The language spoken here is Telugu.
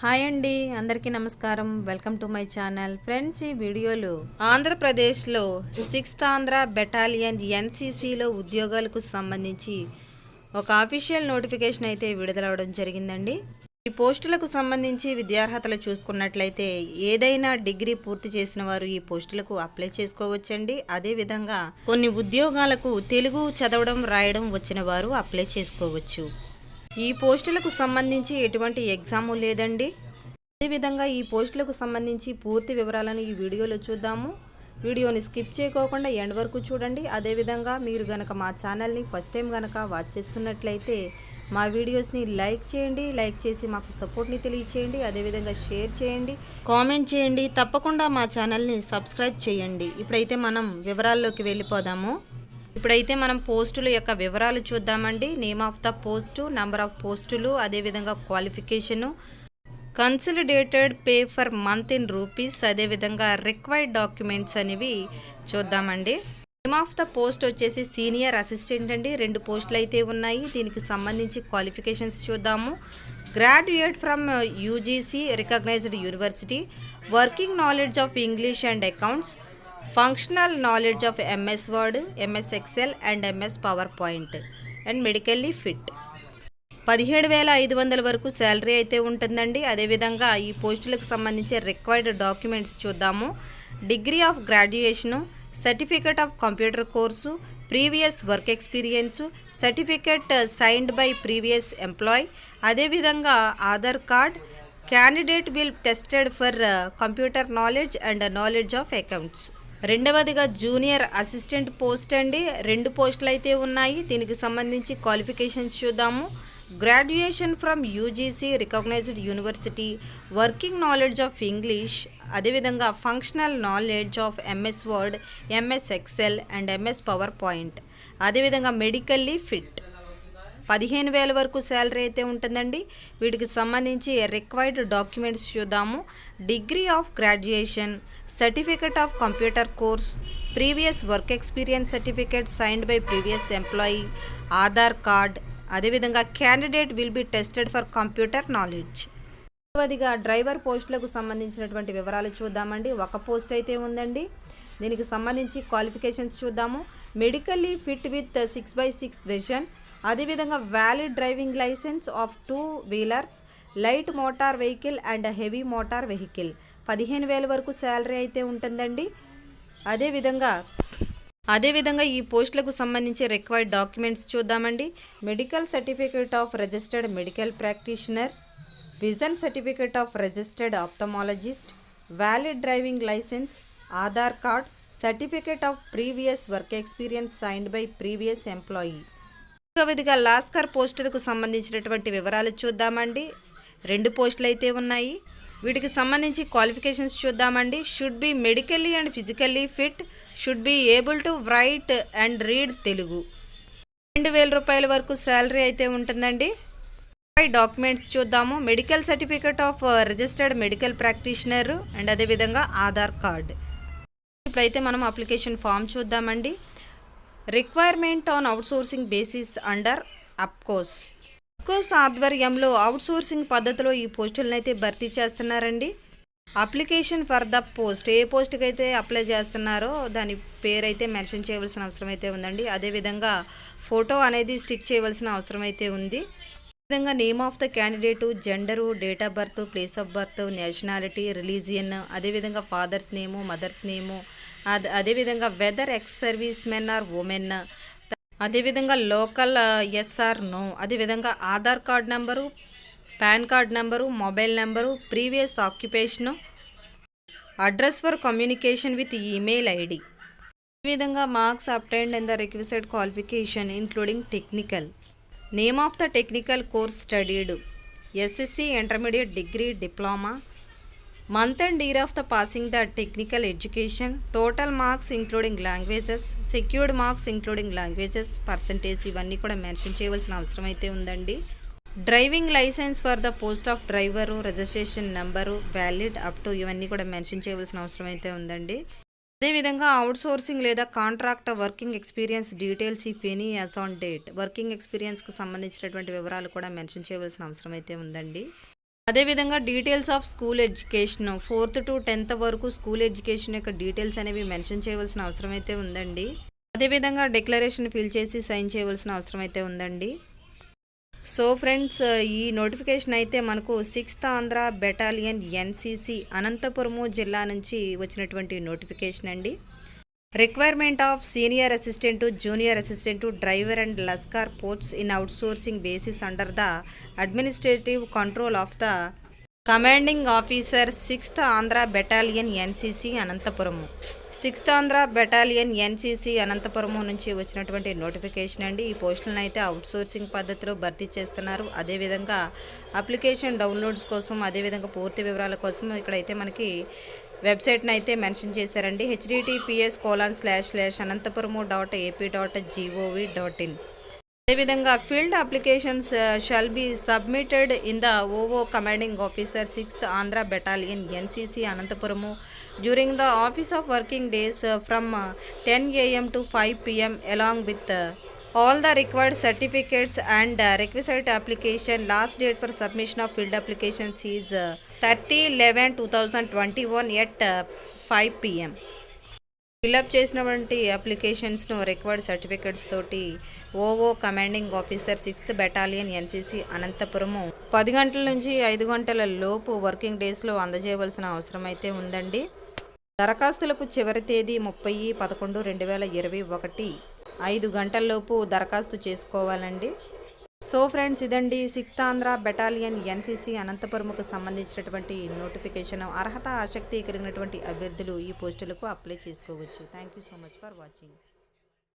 హాయ్ అండి, అందరికీ నమస్కారం. Welcome to my channel. Friends, ఈ వీడియోలో ఆంధ్రప్రదేశ్లో 6th ఆంధ్ర బెటాలియన్ ఎన్సీసీలో ఉద్యోగాలకు సంబంధించి ఒక అఫీషియల్ నోటిఫికేషన్ అయితే విడుదలవడం జరిగిందండి. ఈ పోస్టులకు సంబంధించి విద్యార్హతలు చూసుకున్నట్లయితే ఏదైనా డిగ్రీ పూర్తి చేసిన వారు ఈ పోస్టులకు అప్లై చేసుకోవచ్చండి. అదేవిధంగా కొన్ని ఉద్యోగాలకు తెలుగు చదవడం రాయడం వచ్చిన వారు అప్లై చేసుకోవచ్చు. ఈ పోస్టులకు సంబంధించి ఎటువంటి ఎగ్జాము లేదండి. అదేవిధంగా ఈ పోస్టులకు సంబంధించి పూర్తి వివరాలను ఈ వీడియోలో చూద్దాము. వీడియోని స్కిప్ చేయకోకుండా ఎండ్ వరకు చూడండి. అదేవిధంగా మీరు గనక మా ఛానల్ని ఫస్ట్ టైం గనక వాచ్ చేస్తున్నట్లయితే మా వీడియోస్ని లైక్ చేయండి. లైక్ చేసి మాకు సపోర్ట్ని తెలియచేయండి. అదేవిధంగా షేర్ చేయండి, కామెంట్ చేయండి. తప్పకుండా మా ఛానల్ని సబ్స్క్రైబ్ చేయండి. ఇప్పుడైతే మనం వివరాల్లోకి వెళ్ళిపోదాము. ఇప్పుడైతే మనం పోస్టుల యొక్క వివరాలు చూద్దామండి. Name of the post, number of పోస్టులు, అదేవిధంగా qualification, consolidated pay for month in rupees, అదేవిధంగా రిక్వైర్డ్ డాక్యుమెంట్స్ అనేవి చూద్దామండి. నేమ్ ఆఫ్ ద పోస్ట్ వచ్చేసి సీనియర్ అసిస్టెంట్ అండి. 2 పోస్టులు అయితే ఉన్నాయి. దీనికి సంబంధించి క్వాలిఫికేషన్స్ చూద్దాము. Graduate from UGC recognised university, working knowledge of English and accounts, functional knowledge of MS Word, MS Excel and MS PowerPoint and medically fit. 17,500 వరకు శాలరీ అయితే ఉంటుందండి. అదేవిధంగా ఈ పోస్టులకు సంబంధించి రిక్వైర్డ్ డాక్యుమెంట్స్ చూద్దాము. Degree of graduation, certificate of computer course, previous work experience, certificate signed by previous employ, అదేవిధంగా Aadhaar card. Candidate will tested for computer knowledge and knowledge of accounts. రెండవదిగా జూనియర్ అసిస్టెంట్ పోస్ట్ అండి. 2 పోస్టులు అయితే ఉన్నాయి. దీనికి సంబంధించి క్వాలిఫికేషన్స్ చూద్దాము. Graduation from UGC recognised university, working knowledge of English, అదేవిధంగా functional knowledge of MS Word, MS Excel and MS PowerPoint, అదేవిధంగా మెడికల్లీ ఫిట్. 15,000 వరకు శాలరీ అయితే ఉంటుందండి. వీటికి సంబంధించి రిక్వైర్డ్ డాక్యుమెంట్స్ చూద్దాము. Degree of graduation, certificate of computer course, previous work experience certificate signed by previous employee, Aadhaar card, అదేవిధంగా candidate will be tested for computer knowledge. రెండవదిగా డ్రైవర్ పోస్టులకు సంబంధించినటువంటి వివరాలు చూద్దామండి. 1 పోస్ట్ అయితే ఉందండి. దీనికి సంబంధించి క్వాలిఫికేషన్స్ చూద్దాము. Medically fit with 6x6 vision, అదేవిధంగా valid driving licence of 2 wheelers, light motor vehicle and heavy motor vehicle. 15,000 వరకు శాలరీ అయితే ఉంటుందండి. అదేవిధంగా ఈ పోస్టులకు సంబంధించి రిక్వైర్డ్ డాక్యుమెంట్స్ చూద్దామండి. Medical certificate of registered medical practitioner, vision certificate of registered ophthalmologist, valid driving licence, Aadhaar card, certificate of previous work experience signed by previous employee. విధిగా లాస్కర్ పోస్టులకు సంబంధించినటువంటి వివరాలు చూద్దామండి. 2 పోస్టులు అయితే ఉన్నాయి. వీటికి సంబంధించి క్వాలిఫికేషన్స్ చూద్దామండి. Should be medically and physically fit, should be able to write and read Telugu. 2,000 రూపాయల వరకు శాలరీ అయితే ఉంటుందండి. డాక్యుమెంట్స్ చూద్దాము. Medical certificate of registered medical practitioner and అదేవిధంగా ఆధార్ కార్డ్. ఇప్పుడైతే మనం అప్లికేషన్ ఫామ్ చూద్దామండి. Requirement on outsourcing basis under APCOS ఆధ్వర్యంలో అవుట్సోర్సింగ్ పద్ధతిలో ఈ పోస్టులను అయితే భర్తీ చేస్తున్నారండి. అప్లికేషన్ ఫర్ ద పోస్ట్, ఏ పోస్ట్కి అయితే అప్లై చేస్తున్నారో దాని పేరు అయితే మెన్షన్ చేయవలసిన అవసరం అయితే ఉందండి. అదేవిధంగా ఫోటో అనేది స్టిక్ చేయవలసిన అవసరం అయితే ఉంది. అదేవిధంగా name of the candidate, gender, date of birth, place of birth, nationality, religion, అదేవిధంగా ఫాదర్స్ నేము, మదర్స్ నేము, అదేవిధంగా whether ex service men or women, అదేవిధంగా లోకల్ ఎస్ ఆర్ నో, అదేవిధంగా Aadhaar card number, PAN card number, mobile number, previous occupation, address for communication with email ID. అదేవిధంగా marks obtained in the requested qualification including technical. Name of the technical course studied, SSC, intermediate, degree, diploma. Month and year of the passing the technical education, total marks including languages, secured marks including languages, percentage, ఇవన్నీ కూడా మెన్షన్ చేయవలసిన అవసరం అయితే ఉందండి. Driving licence for the post of driver, registration number, valid up to, ఇవన్నీ కూడా మెన్షన్ చేయవలసిన అవసరం అయితే ఉందండి. అదేవిధంగా అవుట్సోర్సింగ్ లేదా contract working experience details if any as on date, working ఎక్స్పీరియన్స్కి సంబంధించినటువంటి వివరాలు కూడా మెన్షన్ చేయవలసిన అవసరం అయితే ఉందండి. అదేవిధంగా details of school education 4th to 10th వరకు స్కూల్ ఎడ్యుకేషన్ యొక్క డీటెయిల్స్ అనేవి మెన్షన్ చేయవలసిన అవసరం అయితే ఉందండి. అదేవిధంగా డిక్లరేషన్ ఫిల్ చేసి సైన్ చేయవలసిన అవసరం అయితే ఉందండి. సో ఫ్రెండ్స్, ఈ నోటిఫికేషన్ అయితే మనకు 6th Andhra battalion NCC Anantapuramu జిల్లా నుంచి వచ్చినటువంటి నోటిఫికేషన్ అండి. Requirement of senior assistant, junior assistant, driver and lascar posts in outsourcing basis under the administrative control of the commanding officer 6th Andhra battalion NCC Anantapuram. 6th Andhra battalion NCC Anantapuram నుంచి వచ్చినటువంటి నోటిఫికేషన్ అండి. ఈ పోస్టులను అయితే అవుట్సోర్సింగ్ పద్ధతిలో భర్తీ చేస్తున్నారు. అదేవిధంగా అప్లికేషన్ డౌన్లోడ్స్ కోసం, అదేవిధంగా పూర్తి వివరాల కోసం ఇక్కడైతే మనకి వెబ్సైట్ని అయితే మెన్షన్ చేశారండి. https://anantapuramu.ap.gov.in. అదేవిధంగా field applications shall be submitted in the OO commanding officer 6th Andhra battalion NCC Anantapuramu during the office of working days from 10 AM to 5 PM along with all the required certificates and requisite application. Last date for submission of field applications is 30/11/2021 at 5 PM. Fill up చేసినటువంటి అప్లికేషన్స్ను రిక్వైర్డ్ సర్టిఫికెట్స్ తోటి OO commanding officer 6th battalion NCC Anantapuram 10 గంటల నుంచి 5 గంటల లోపు వర్కింగ్ డేస్లో అందజేయవలసిన అవసరం అయితే ఉందండి. దరఖాస్తులకు చివరి తేదీ 30/11/2021 5 గంటల్లోపు దరఖాస్తు చేసుకోవాలండి. సో ఫ్రెండ్స్, ఇదండి 6th ఆంధ్ర బెటాలియన్ ఎన్సీసీ అనంతపురంకు సంబంధించినటువంటి నోటిఫికేషన్. అర్హత ఆసక్తి కలిగినటువంటి అభ్యర్థులు ఈ పోస్టులకు అప్లై చేసుకోవచ్చు. Thank you so much for watching.